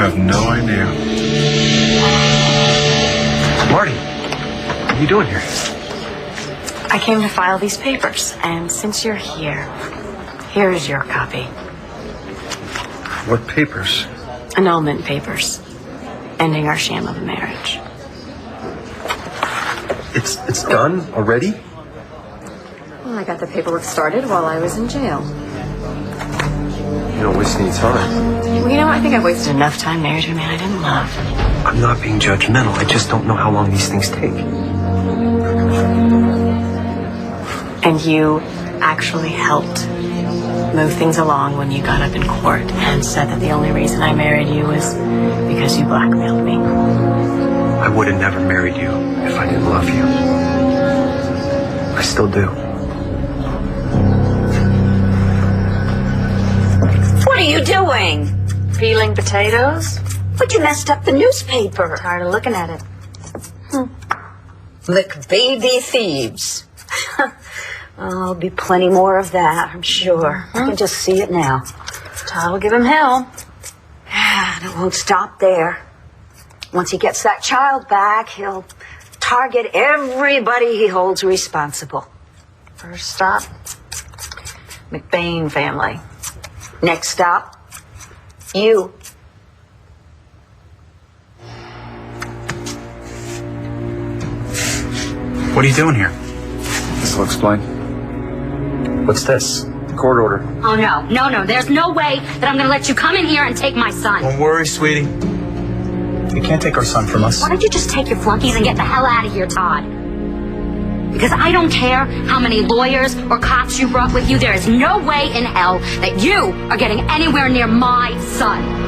have no idea. Marty, what are you doing here? I came to file these papers, and since you're here, here's your copy. What papers? Annulment papers. Ending our sham of a marriage. It's done already? Well, I got the paperwork started while I was in jail. You don't waste any time. Well, you know, I think I've wasted enough time married to a man I didn't love. I'm not being judgmental. I just don't know how long these things take. And you actually helped move things along when you got up in court and said that the only reason I married you was because you blackmailed me. I would have never married you if I didn't love you. I still do. What are you doing? Peeling potatoes? But you messed up the newspaper. Tired of looking at it. Lick baby thieves. There'll be plenty more of that, I'm sure. I can just see it now. Todd will give him hell. And it won't stop there. Once he gets that child back, he'll target everybody he holds responsible. First stop, McBain family. Next stop, you. What are you doing here? This will explain. What's this? The court order. Oh, no. There's no way that I'm going to let you come in here and take my son. Don't worry, sweetie. You can't take our son from us. Why don't you just take your flunkies and get the hell out of here, Todd? Because I don't care how many lawyers or cops you brought with you. There is no way in hell that you are getting anywhere near my son.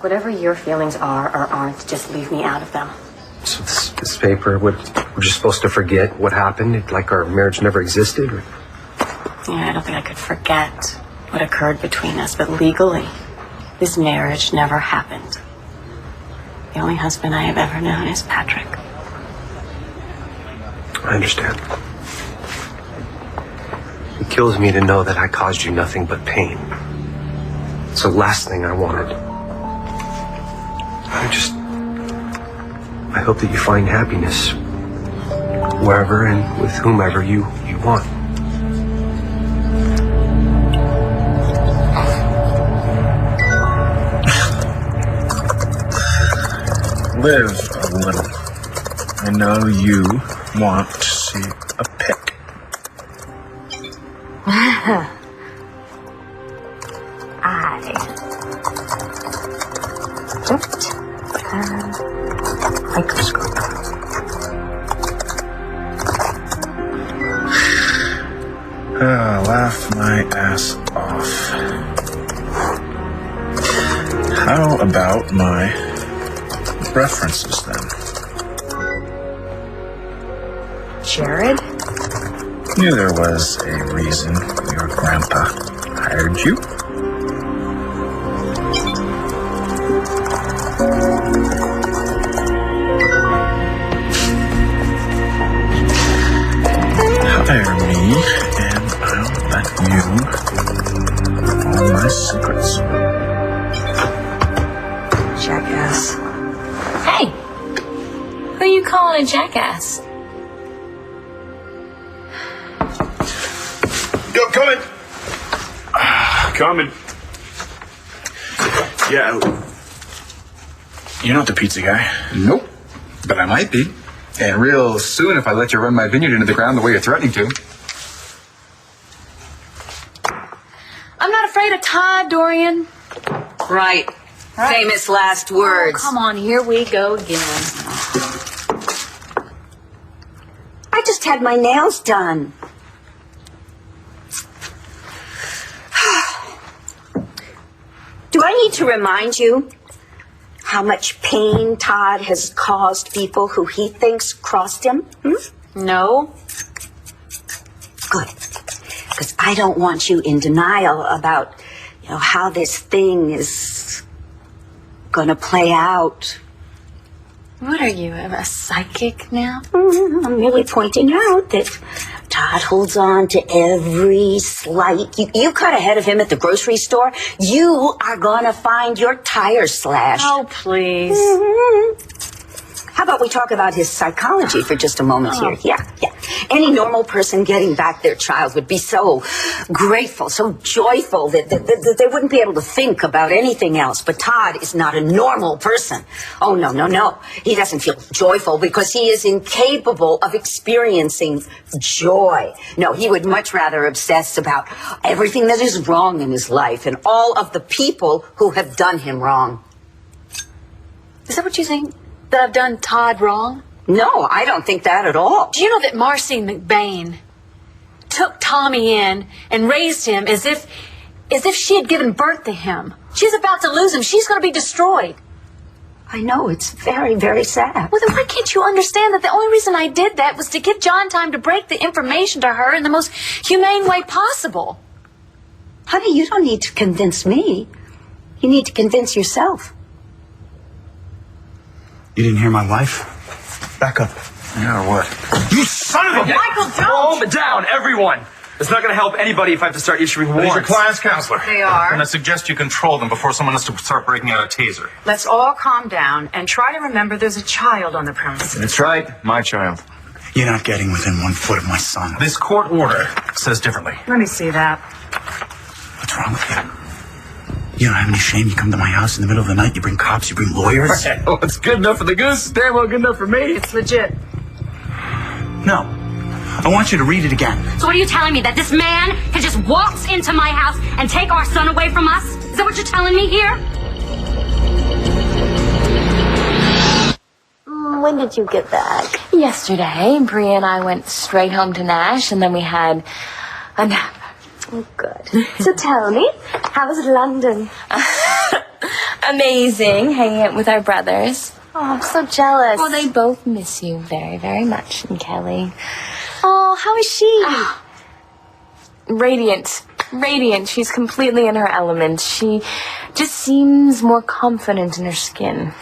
Whatever your feelings are or aren't, just leave me out of them. So this paper, we're just supposed to forget what happened? Like our marriage never existed? Or? Yeah, I don't think I could forget what occurred between us, but legally, this marriage never happened. The only husband I have ever known is Patrick. I understand. It kills me to know that I caused you nothing but pain. It's the last thing I wanted. I hope that you find happiness wherever and with whomever you want. Live a little. I know you want to see a pic. Microscope. Laugh my ass off. How about my references then? Jared? Knew there was a reason your grandpa hired you. Hire me, and I'll let you all my secrets. Jackass. Hey! Who are you calling a jackass? Yo, coming! Coming. Yeah. You're not the pizza guy. Nope. But I might be. And real soon if I let you run my vineyard into the ground the way you're threatening to. I'm not afraid say to Todd, Dorian? Right. Famous last words. Oh, come on, here we go again. I just had my nails done. Do I need to remind you how much pain Todd has caused people who he thinks crossed him? No. Good. Because I don't want you in denial about, how this thing is gonna play out. What are you, a psychic now? I'm merely pointing out that Todd holds on to every slight. You cut ahead of him at the grocery store, you are gonna find your tires slashed. Oh, please. How about we talk about his psychology for just a moment here? Yeah. Any normal person getting back their child would be so grateful, so joyful that they wouldn't be able to think about anything else. But Todd is not a normal person. Oh, no. He doesn't feel joyful because he is incapable of experiencing joy. No, he would much rather obsess about everything that is wrong in his life and all of the people who have done him wrong. Is that what you think? That I've done Todd wrong? No, I don't think that at all. Do you know that Marcy McBain took Tommy in and raised him as if she had given birth to him? She's about to lose him. She's going to be destroyed. I know, it's very, very sad. Well, then why can't you understand that the only reason I did that was to give John time to break the information to her in the most humane way possible? Honey, you don't need to convince me. You need to convince yourself. You didn't hear my wife? Back up. Yeah, or what? You son of a... Michael, don't! Calm down, everyone. It's not going to help anybody if I have to start issuing warrants. He's your client's counselor. They are. And I suggest you control them before someone has to start breaking out a taser. Let's all calm down and try to remember there's a child on the premises. That's right, my child. You're not getting within 1 foot of my son. This court order says differently. Let me see that. What's wrong with you? You don't have any shame? You come to my house in the middle of the night, you bring cops, you bring lawyers? Well, it's good enough for the goose. Damn well good enough for me. It's legit. No. I want you to read it again. So what are you telling me? That this man can just waltz into my house and take our son away from us? Is that what you're telling me here? When did you get back? Yesterday, Bria and I went straight home to Nash, and then we had a nap. Oh, good. So tell me, how was London? Amazing, hanging out with our brothers. Oh, I'm so jealous. Well, they both miss you very, very much, and Kelly. Oh, how is she? Radiant. She's completely in her element. She just seems more confident in her skin.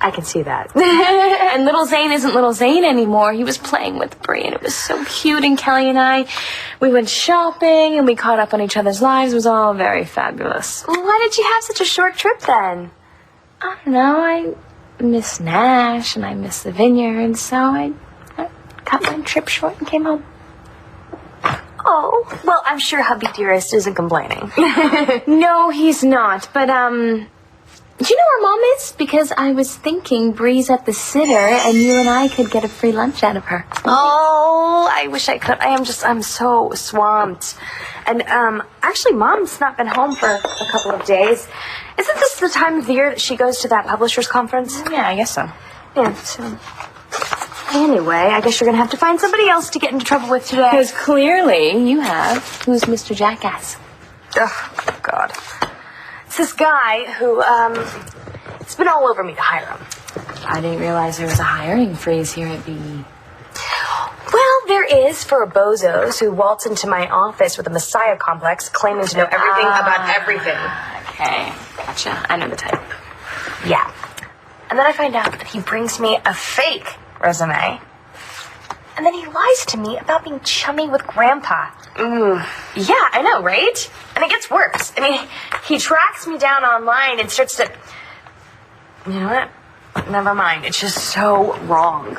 I can see that. And little Zane isn't little Zane anymore. He was playing with Brie, and it was so cute. And Kelly and I, we went shopping, and we caught up on each other's lives. It was all very fabulous. Well, why did you have such a short trip then? I don't know. I miss Nash, and I miss the vineyard, so I cut my trip short and came home. Oh, well, I'm sure hubby dearest isn't complaining. No, he's not. But, do you know where Mom is? Because I was thinking Bree's at the sitter, and you and I could get a free lunch out of her. Oh, I wish I could. I'm so swamped. And, actually, Mom's not been home for a couple of days. Isn't this the time of the year that she goes to that publishers conference? Yeah, I guess so. Yeah, so... Anyway, I guess you're gonna have to find somebody else to get into trouble with today. Because clearly you have. Who's Mr. Jackass? Oh, God. It's this guy who, it's been all over me to hire him. I didn't realize there was a hiring freeze here at BE. Well, there is for bozos who waltz into my office with a messiah complex claiming to know everything about everything. Okay, gotcha. I know the type. Yeah. And then I find out that he brings me a fake resume. And then he lies to me about being chummy with Grandpa. Yeah, I know, right? And it gets worse. I mean, he tracks me down online and starts to... You know what? Never mind. It's just so wrong.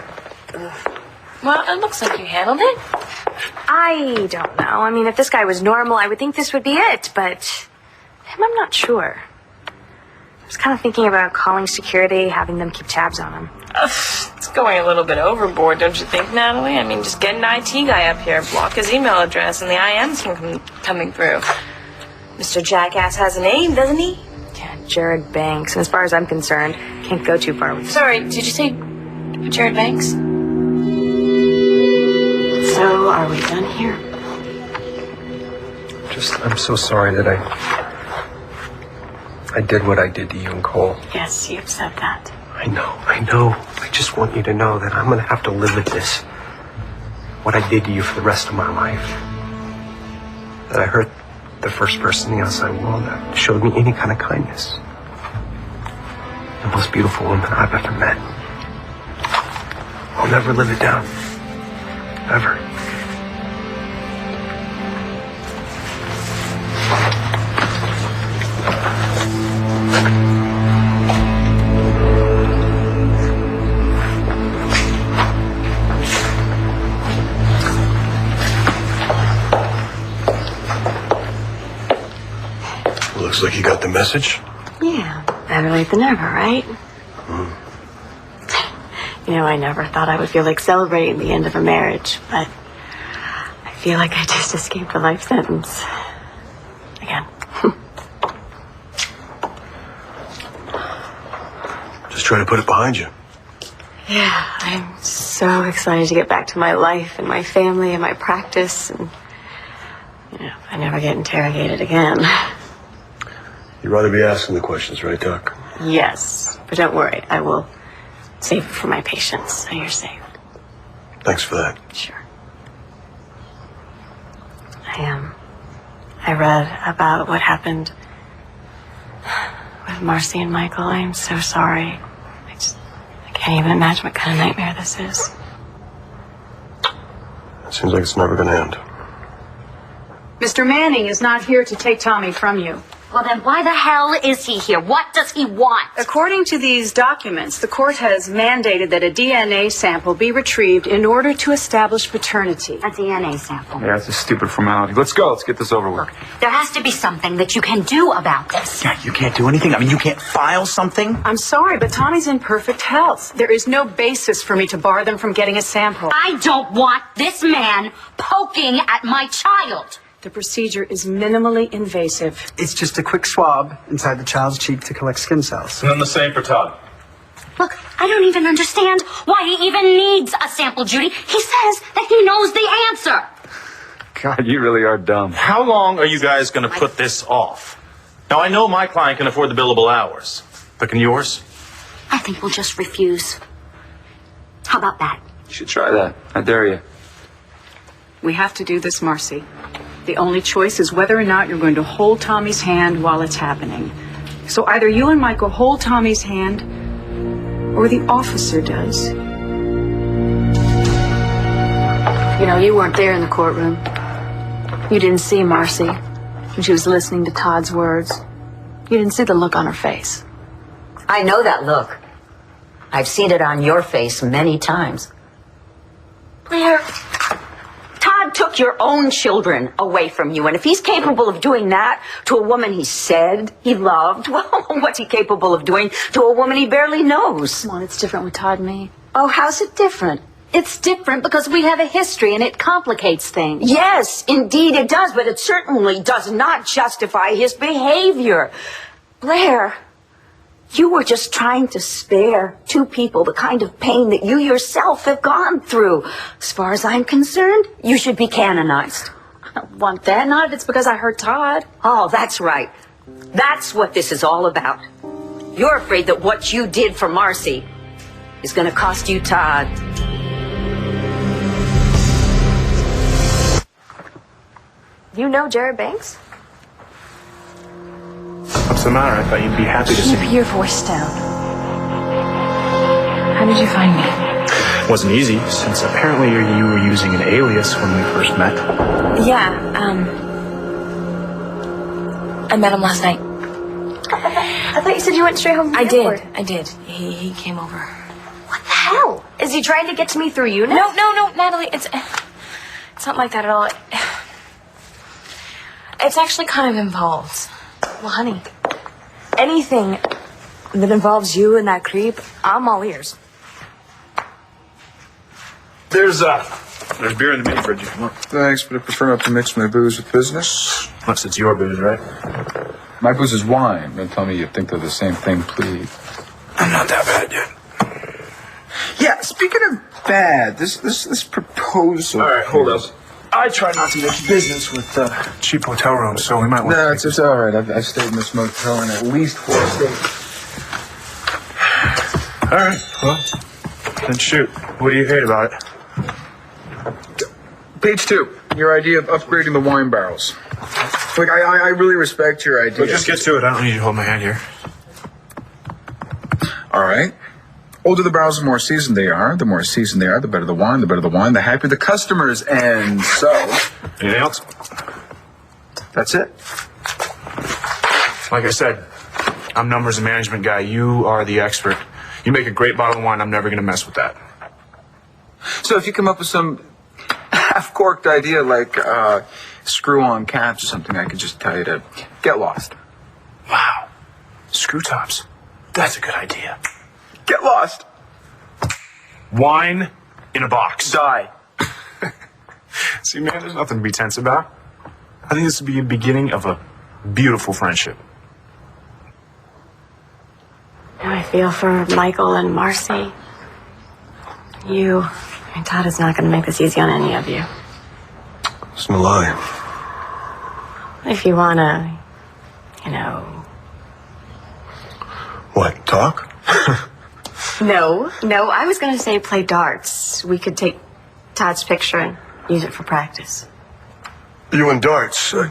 Well, it looks like you handled it. I don't know. I mean, if this guy was normal, I would think this would be it, but him, I'm not sure. I was kind of thinking about calling security, having them keep tabs on him. It's going a little bit overboard, don't you think, Natalie? I mean, just get an IT guy up here, block his email address, and the IMs can come coming through. Mr. Jackass has a name, doesn't he? Yeah, Jared Banks. And as far as I'm concerned, can't go too far with. Sorry, did you say Jared Banks? So, are we done here? I'm so sorry that I did what I did to you and Cole. Yes, you've said that. I know. I just want you to know that I'm gonna have to live with this. What I did to you for the rest of my life. That I hurt the first person in the outside world that showed me any kind of kindness. The most beautiful woman I've ever met. I'll never live it down. Ever. Looks like you got the message. Yeah, better late than never, right? You know, I never thought I would feel like celebrating the end of a marriage, but I feel like I just escaped a life sentence. Again. Just trying to put it behind you. Yeah, I'm so excited to get back to my life and my family and my practice, and I never get interrogated again. You'd rather be asking the questions, right, Doc? Yes, but don't worry, I will save it for my patients, so you're safe. Thanks for that. Sure. I read about what happened with Marcy and Michael. I'm so sorry. I can't even imagine what kind of nightmare this is. It seems like it's never gonna end. Mr. Manning is not here to take Tommy from you. Well, then why the hell is he here? What does he want? According to these documents, the court has mandated that a DNA sample be retrieved in order to establish paternity. A DNA sample. Yeah, it's a stupid formality. Let's go. Let's get this over with. Look, there has to be something that you can do about this. Yeah, you can't do anything. I mean, you can't file something. I'm sorry, but Tommy's in perfect health. There is no basis for me to bar them from getting a sample. I don't want this man poking at my child. The procedure is minimally invasive. It's just a quick swab inside the child's cheek to collect skin cells. And then the same for Todd. Look, I don't even understand why he even needs a sample, Judy. He says that he knows the answer. God, you really are dumb. How long are you guys going to put this off? Now, I know my client can afford the billable hours, but can yours? I think we'll just refuse. How about that? You should try that. I dare you. We have to do this, Marcy. The only choice is whether or not you're going to hold Tommy's hand while it's happening. So either you and Michael hold Tommy's hand, or the officer does. You know, you weren't there in the courtroom. You didn't see Marcy when she was listening to Todd's words. You didn't see the look on her face. I know that look. I've seen it on your face many times. Claire, Todd took your own children away from you, and if he's capable of doing that to a woman he said he loved, well, what's he capable of doing to a woman he barely knows? Come on, it's different with Todd and me. Oh, how's it different? It's different because we have a history and it complicates things. Yes, indeed it does, but it certainly does not justify his behavior. Blair, you were just trying to spare two people the kind of pain that you yourself have gone through. As far as I'm concerned, you should be canonized. I don't want that. Not if it's because I hurt Todd. Oh, that's right. That's what this is all about. You're afraid that what you did for Marcy is going to cost you Todd. You know Jared Banks? What's the matter? I thought you'd be happy to see me. Keep your voice down. How did you find me? It wasn't easy, since apparently you were using an alias when we first met. Yeah, I met him last night. I thought you said you went straight home from the airport. I did. He came over. What the hell? Is he trying to get to me through you now? No, Natalie, it's not like that at all. It's actually kind of involved. Well, honey, anything that involves you and that creep, I'm all ears. There's There's beer in the mini fridge if you want. Thanks, but I prefer not to mix my booze with business. Unless it's your booze, right? My booze is wine. Don't tell me you think they're the same thing, please. I'm not that bad yet. Yeah, speaking of bad, this proposal. All right, hold up. I try not to mix business with cheap hotel rooms, so we might want No, to... it's all right. I've stayed in this motel in at least 4 states. All right, well, then shoot. What do you hate about it? Page 2, your idea of upgrading the wine barrels. Like, I really respect your idea. Well, just get to it. I don't need you to hold my hand here. All right. Older the barrels, the more seasoned they are. The more seasoned they are, the better the wine. The better the wine, the happier the customers. And so... Anything else? That's it. Like I said, I'm numbers and management guy. You are the expert. You make a great bottle of wine. I'm never going to mess with that. So if you come up with some half-corked idea like screw-on caps or something, I could just tell you to get lost. Wow. Screw tops. That's a good idea. Get lost. Wine in a box. Die. See, man, there's nothing to be tense about. I think this would be the beginning of a beautiful friendship. I feel for Michael and Marcy. You and Todd is not going to make this easy on any of you. It's no lie. If you want to, you know... What, talk? No, I was going to say play darts. We could take Todd's picture and use it for practice. You and darts. I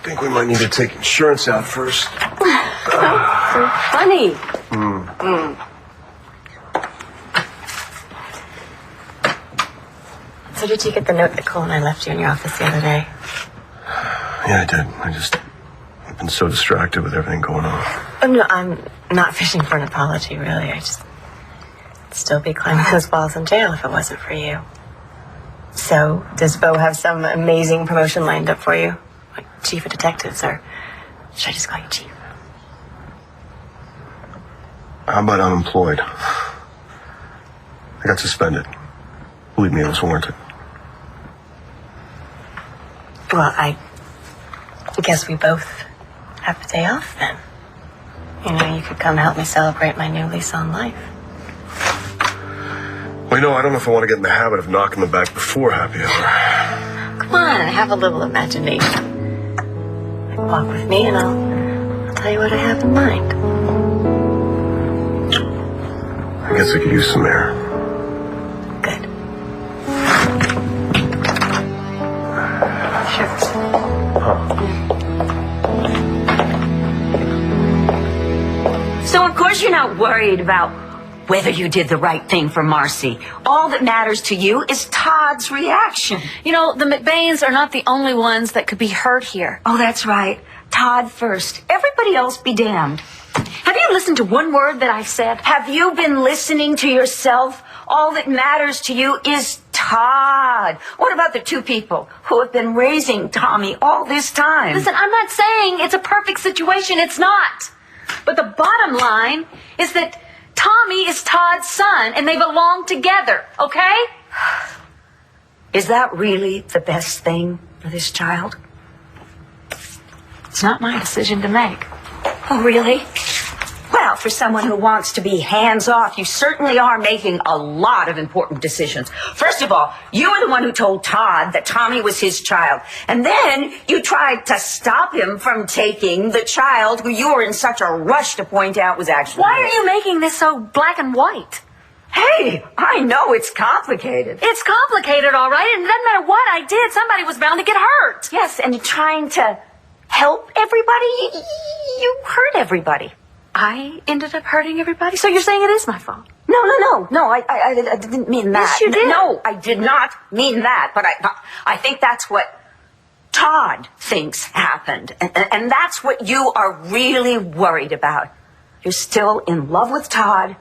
think we might need to take insurance out first. So funny. So did you get the note Nicole and I left you in your office the other day? Yeah, I did. I've been so distracted with everything going on. Oh, no, I'm not fishing for an apology, really. I'd still be climbing those walls in jail if it wasn't for you. So, does Bo have some amazing promotion lined up for you? Like chief of detectives, or should I just call you chief? How about unemployed? I got suspended. Believe me, it was warranted. Well, I guess we both have a day off then. You know, you could come help me celebrate my new lease on life. Well, I don't know if I want to get in the habit of knocking them back before happy hour. Come on, have a little imagination. Walk with me and I'll tell you what I have in mind. I guess I could use some air. Good. Sure. So, of course, you're not worried about whether you did the right thing for Marcy. All that matters to you is Todd's reaction. You know, the McBains are not the only ones that could be hurt here. Oh, that's right. Todd first. Everybody else be damned. Have you listened to one word that I've said? Have you been listening to yourself? All that matters to you is Todd. What about the 2 people who have been raising Tommy all this time? Listen, I'm not saying it's a perfect situation. It's not. But the bottom line is that Tommy is Todd's son, and they belong together, okay? Is that really the best thing for this child? It's not my decision to make. Oh, really? Well, for someone who wants to be hands-off, you certainly are making a lot of important decisions. First of all, you were the one who told Todd that Tommy was his child. And then you tried to stop him from taking the child who you were in such a rush to point out was actually... Why are you making this so black and white? Hey, I know it's complicated. It's complicated, all right, and it doesn't matter what I did, somebody was bound to get hurt. Yes, and trying to help everybody, you hurt everybody. I ended up hurting everybody? So you're saying it is my fault? No, I didn't mean that. Yes, you did. No, I did not mean that, but I think that's what Todd thinks happened, and that's what you are really worried about. You're still in love with Todd,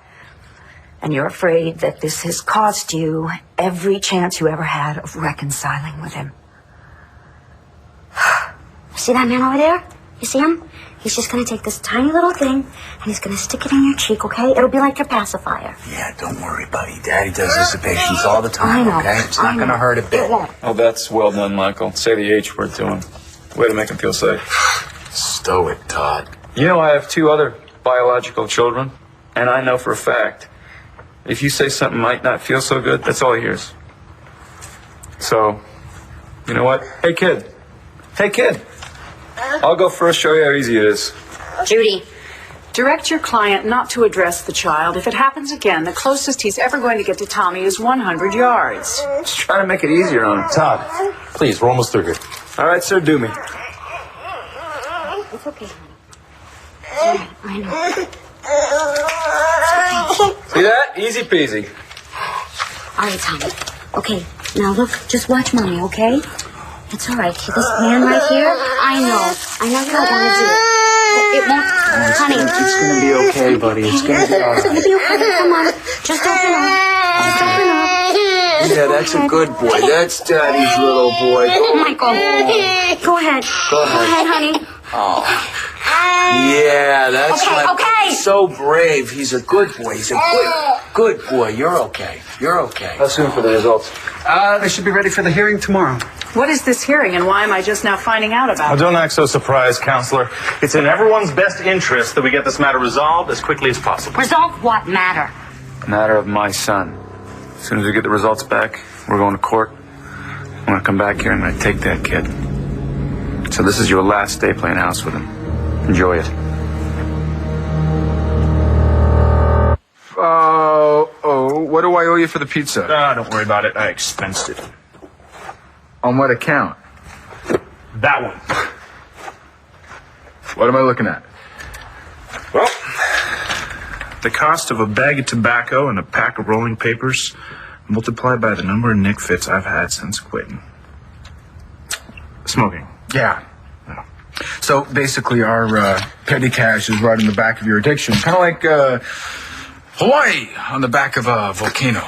and you're afraid that this has cost you every chance you ever had of reconciling with him. See that man over there? You see him? He's just gonna take this tiny little thing and he's gonna stick it in your cheek, okay? It'll be like your pacifier. Yeah, don't worry, buddy. Daddy does this to patients all the time, I know. okay? It's not gonna hurt a bit. It won't. Oh, that's well done, Michael. Say the H word to him. Way to make him feel safe. Stow it, Todd. You know, I have 2 other biological children, and I know for a fact, if you say something might not feel so good, that's all he hears. So, you know what? Hey, kid. Hey, kid. I'll go first, show you how easy it is. Judy. Direct your client not to address the child. If it happens again, the closest he's ever going to get to Tommy is 100 yards. Just trying to make it easier on him. Todd, please, we're almost through here. All right, sir, do me. It's okay. I know. See that? Easy peasy. All right, Tommy. Okay, now look, just watch Mommy, okay? It's all right. This hand right here, I know you don't want to do it. But it won't, honey. It's gonna be okay, buddy. It's gonna be all It's gonna right. be okay. Come on. Just open up. Just open up. Yeah, that's a good boy. That's Daddy's little boy. Michael. Go ahead. Go ahead, honey. Oh. Yeah, that's Okay, okay. so brave. He's a good boy. He's a good boy. You're okay. You're okay. How soon for the results? They should be ready for the hearing tomorrow. What is this hearing, and why am I just now finding out about Now, it? don't act so surprised, Counselor. It's in everyone's best interest that we get this matter resolved as quickly as possible. Resolve what matter? Matter of my son. As soon as we get the results back, we're going to court. I'm going to come back here and I'm going to take that kid. So this is your last day playing house with him. Enjoy it. What do I owe you for the pizza? Don't worry about it. I expensed it. On what account? That one. What am I looking at? Well, the cost of a bag of tobacco and a pack of rolling papers multiplied by the number of Nick Fits I've had since quitting. Smoking. Yeah. So basically our petty cash is right in the back of your addiction. Kind of like Hawaii on the back of a volcano.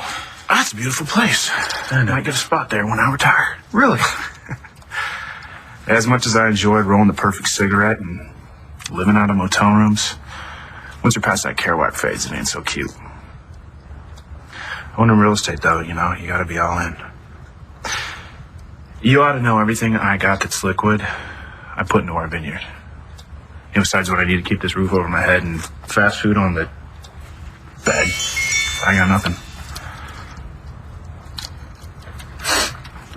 That's a beautiful place. I might get a spot there when I retire. Really? As much as I enjoyed rolling the perfect cigarette and living out of motel rooms, once you're past that Kerouac phase, it ain't so cute. Owning real estate, though, you know, you gotta be all in. You ought to know everything I got that's liquid, I put into our vineyard. You know, besides what I need to keep this roof over my head and fast food on the bed, I got nothing.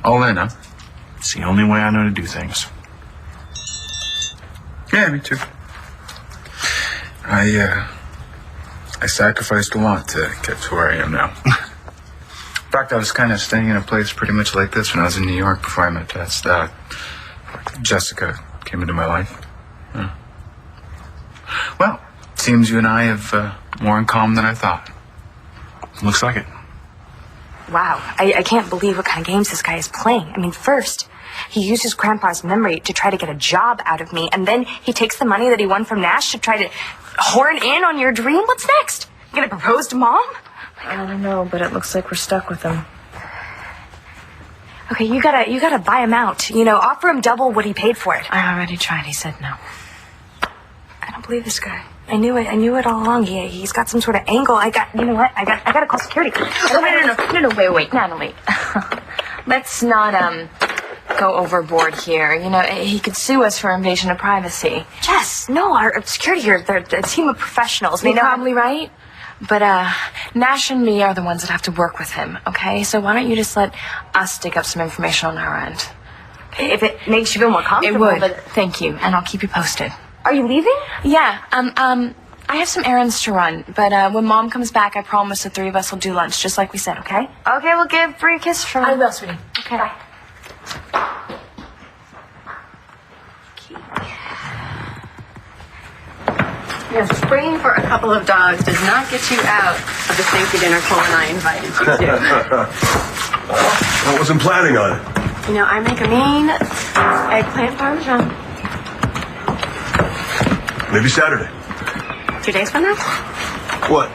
All in, huh? It's the only way I know to do things. Yeah, me too. I sacrificed a lot to get to where I am now. In fact, I was kind of staying in a place pretty much like this when I was in New York before I met Dad's dad. Jessica came into my life. Yeah. Well, it seems you and I have more in common than I thought. Looks like it. Wow, I can't believe what kind of games this guy is playing. I mean, first, he uses Grandpa's memory to try to get a job out of me, and then he takes the money that he won from Nash to try to horn in on your dream. What's next? You gonna propose to Mom? I don't know, but it looks like we're stuck with him. Okay, you gotta buy him out. You know, offer him double what he paid for it. I already tried. He said no. I don't believe this guy. I knew it all along. He's got some sort of angle. You know what? I gotta call security. No, wait, Natalie. Let's not, go overboard here. You know, he could sue us for invasion of privacy. Yes, no, our security here, they're a team of professionals. You're probably right. But, Nash and me are the ones that have to work with him, okay? So why don't you just let us dig up some information on our end? If it makes you feel more It comfortable. would. But Thank you, and I'll keep you posted. are you leaving? Yeah, I have some errands to run, but, when Mom comes back, I promise the 3 of us will do lunch, just like we said, okay? Okay, we'll give Bree a kiss from I will, sweetie. Okay. Bye. Yes, spraying for a couple of dogs does not get you out of the fancy dinner Cole and I invited you to. I wasn't planning on it. You know, I make a mean eggplant parmesan. Maybe Saturday. 2 days from now? What?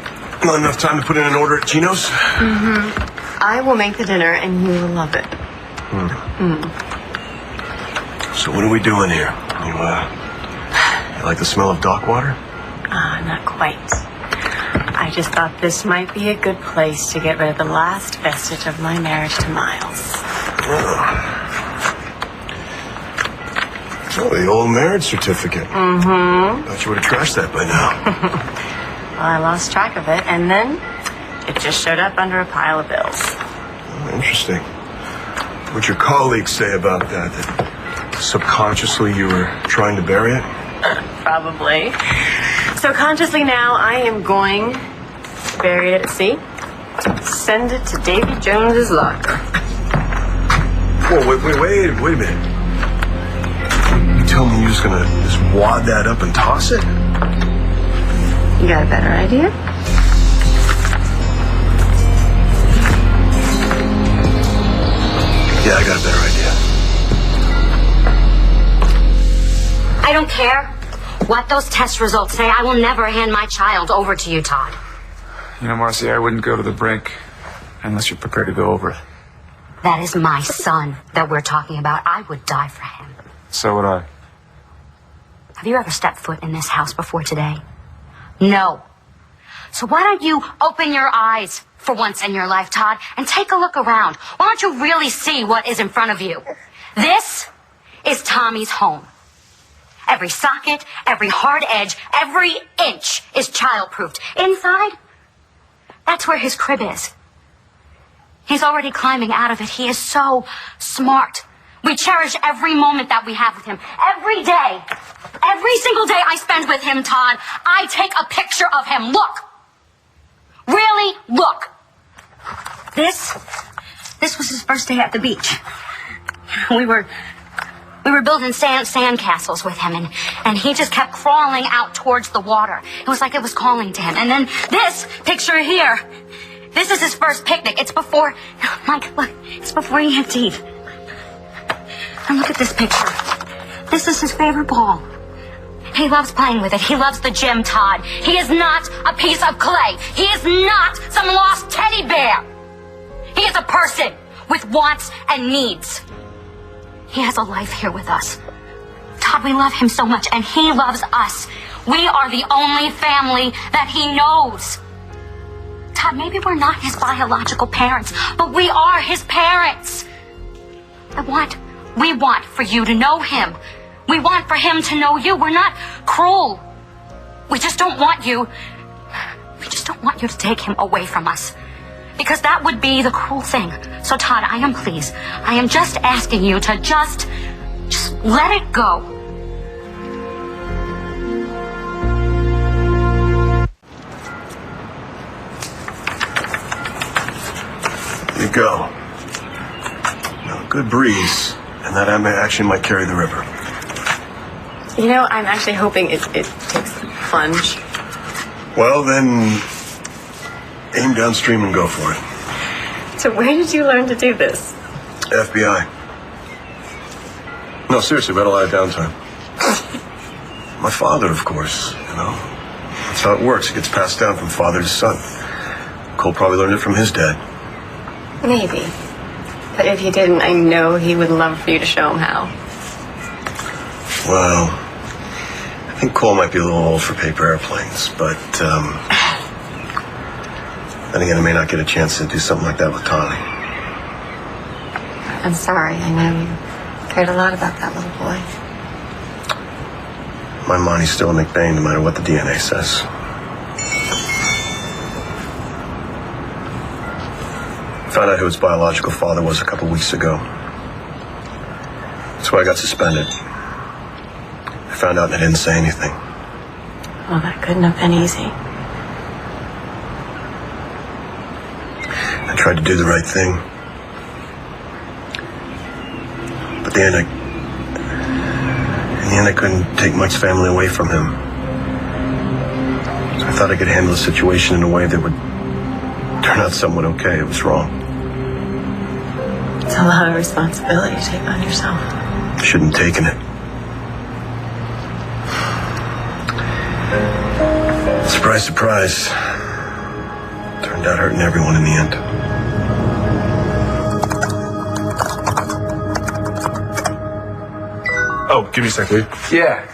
Not enough time to put in an order at Gino's? I will make the dinner and you will love it. So what are we doing here? You like the smell of dock water? Not quite. I just thought this might be a good place to get rid of the last vestige of my marriage to Miles. Oh, the old marriage certificate. Mm-hmm. Thought you would have trashed that by now. Well, I lost track of it, and then it just showed up under a pile of bills. Oh, interesting. What'd your colleagues say about that? That subconsciously you were trying to bury it? Probably. So consciously now, I am going to bury it at sea. Send it to Davy Jones's locker. Whoa, wait a minute. You tell me you're just gonna just wad that up and toss it? You got a better idea? Yeah, I got a better idea. I don't care what those test results say. I will never hand my child over to you, Todd. You know, Marcy, I wouldn't go to the brink unless you're prepared to go over it. That is my son that we're talking about. I would die for him. So would I. Have you ever stepped foot in this house before today? No. So why don't you open your eyes for once in your life, Todd, and take a look around? Why don't you really see what is in front of you? This is Tommy's home. Every socket, every hard edge, every inch is child-proofed. Inside, that's where his crib is. He's already climbing out of it. He is so smart. We cherish every moment that we have with him. Every day, every single day I spend with him, Todd, I take a picture of him. Look. Really, look. This was his first day at the beach. We were building sand castles with him, and he just kept crawling out towards the water. It was like it was calling to him. And then this picture here, this is his first picnic. It's before, Mike, look, it's before he had teeth. And look at this picture. This is his favorite ball. He loves playing with it. He loves the gym, Todd. He is not a piece of clay. He is not some lost teddy bear. He is a person with wants and needs. He has a life here with us. Todd, we love him so much, and he loves us. We are the only family that he knows. Todd, maybe we're not his biological parents, but we are his parents. We want for you to know him. We want for him to know you. We're not cruel. We just don't want you to take him away from us. Because that would be the cruel thing. So Todd, I am just asking you to just let it go. Here you go. Now, good breeze, and that actually might carry the river. You know, I'm actually hoping it takes the plunge. Well, then, aim downstream and go for it. So where did you learn to do this? FBI. No, seriously, we had a lot of downtime. My father, of course, you know. That's how it works. It gets passed down from father to son. Cole probably learned it from his dad. Maybe. But if he didn't, I know he would love for you to show him how. Well, I think Cole might be a little old for paper airplanes, but, then again, I may not get a chance to do something like that with Tommy. I'm sorry. I know you cared a lot about that little boy. My money's still a McBain, no matter what the DNA says. Found out who his biological father was a couple weeks ago. That's why I got suspended. I found out and I didn't say anything. Well, that couldn't have been easy. I tried to do the right thing. But in the end, I couldn't take Mike's family away from him. So I thought I could handle the situation in a way that would turn out somewhat okay. It was wrong. It's a lot of responsibility to take on yourself. Shouldn't have taken it. Surprise, surprise. Turned out hurting everyone in the end. Oh, give me a sec, dude. Yeah.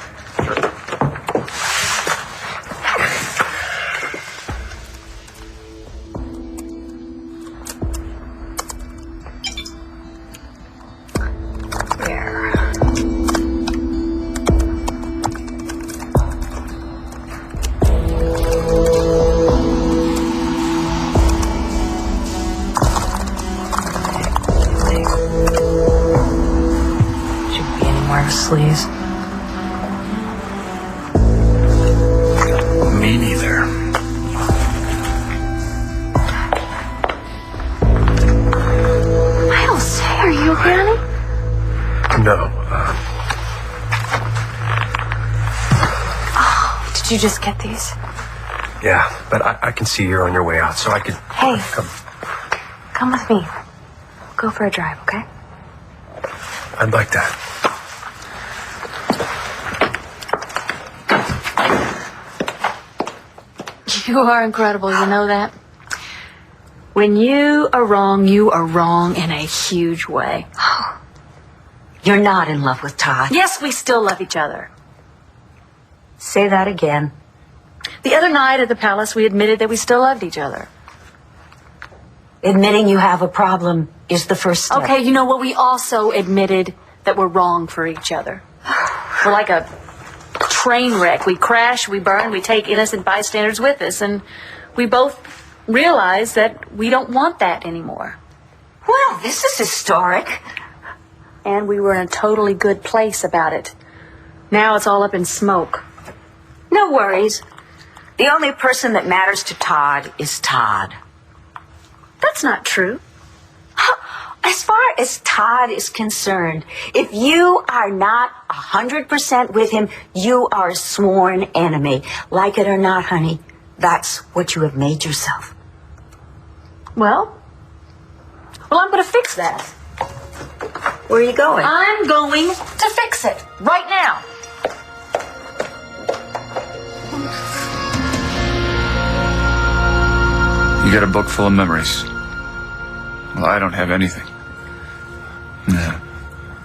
pair of sleaze. Me neither. Miles, hey, are you okay, honey? No. Did you just get these? Yeah, but I can see you're on your way out, so I could... Hey, come with me. Go for a drive, okay? I'd like that. You are incredible, you know that? When you are wrong in a huge way. You're not in love with Todd. Yes, we still love each other. Say that again. The other night at the palace, we admitted that we still loved each other. Admitting you have a problem is the first step. Okay, you know what? We also admitted that we're wrong for each other. We're like a train wreck. We crash, we burn, we take innocent bystanders with us, and we both realize that we don't want that anymore. Well, this is historic. And we were in a totally good place about it. Now it's all up in smoke. No worries. The only person that matters to Todd is Todd. That's not true. As far as Todd is concerned, if you are not 100% with him, you are a sworn enemy. Like it or not, honey, that's what you have made yourself. Well, I'm going to fix that. Where are you going? I'm going to fix it right now. You got a book full of memories. Well, I don't have anything. Yeah.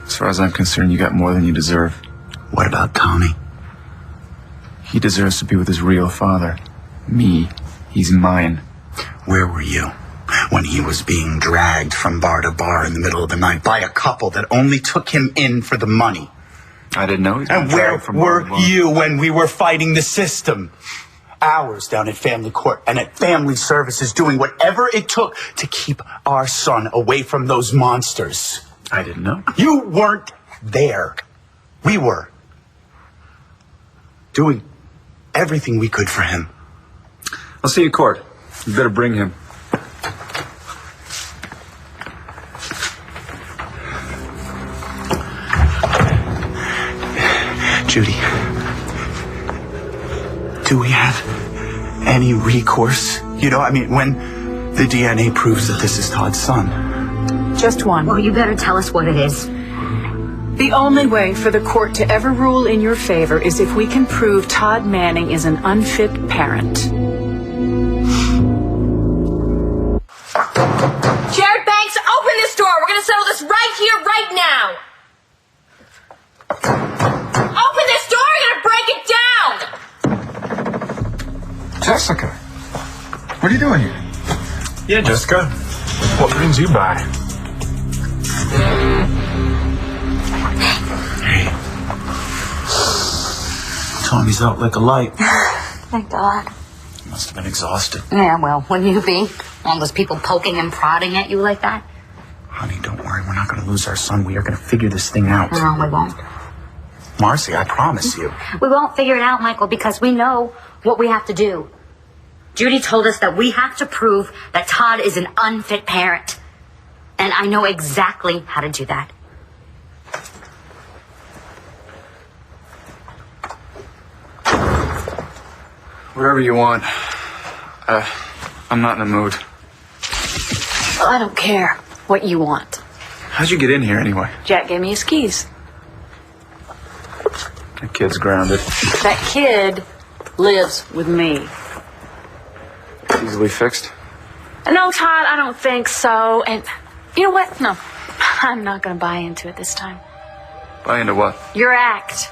As far as I'm concerned, you got more than you deserve. What about Tommy? He deserves to be with his real father. Me. He's mine. Where were you when he was being dragged from bar to bar in the middle of the night by a couple that only took him in for the money? I didn't know he was being And where dragged from bar were to bar. you when we were fighting the system? Hours down at family court and at family services doing whatever it took to keep our son away from those monsters. I didn't know. You weren't there. We were. Doing everything we could for him. I'll see you in court. You better bring him. Judy, do we have any recourse? You know, I mean, when the DNA proves that this is Todd's son. Just one. Well, you better tell us what it is. The only way for the court to ever rule in your favor is if we can prove Todd Manning is an unfit parent. Jared Banks, open this door. We're going to settle this right here, right now. Open this door. You're going to break it down. Jessica, what are you doing here? Yeah, Jessica. What brings you by? Hey. Tommy's out like a light. Thank God. He must have been exhausted. Yeah, well, wouldn't you be? All those people poking and prodding at you like that? Honey, don't worry. We're not going to lose our son. We are going to figure this thing out. No, we won't. Marcy, I promise you. We won't figure it out, Michael, because we know what we have to do. Judy told us that we have to prove that Todd is an unfit parent. And I know exactly how to do that. Whatever you want. I'm not in the mood. Well, I don't care what you want. How'd you get in here anyway? Jack gave me his keys. The kid's grounded. That kid lives with me. Easily fixed. No, Todd, I don't think so. And you know what? No, I'm not going to buy into it this time. Buy into what? Your act.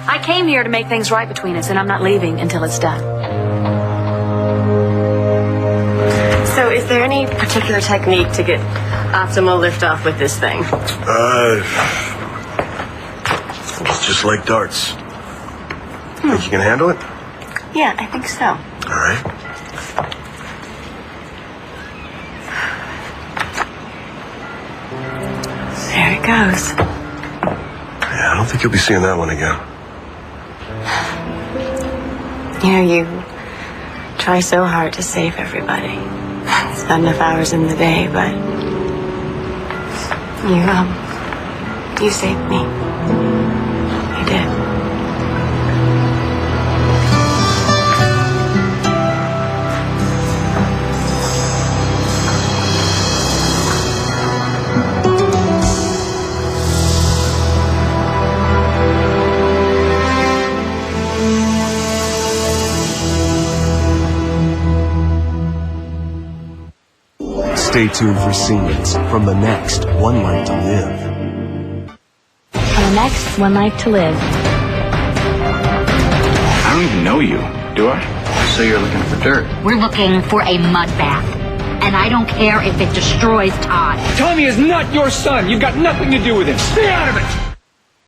I came here to make things right between us, and I'm not leaving until it's done. So is there any particular technique to get optimal liftoff with this thing? It's just like darts. Think you can handle it? Yeah, I think so. All right. There it goes. Yeah, I don't think you'll be seeing that one again. You know, you try so hard to save everybody. It's not enough hours in the day, but you saved me. You did. Stay tuned for scenes from the next One Life to Live. On the next One Life to Live. I don't even know you, do I? So you're looking for dirt. We're looking for a mud bath. And I don't care if it destroys Todd. Tommy is not your son. You've got nothing to do with him. Stay out of it!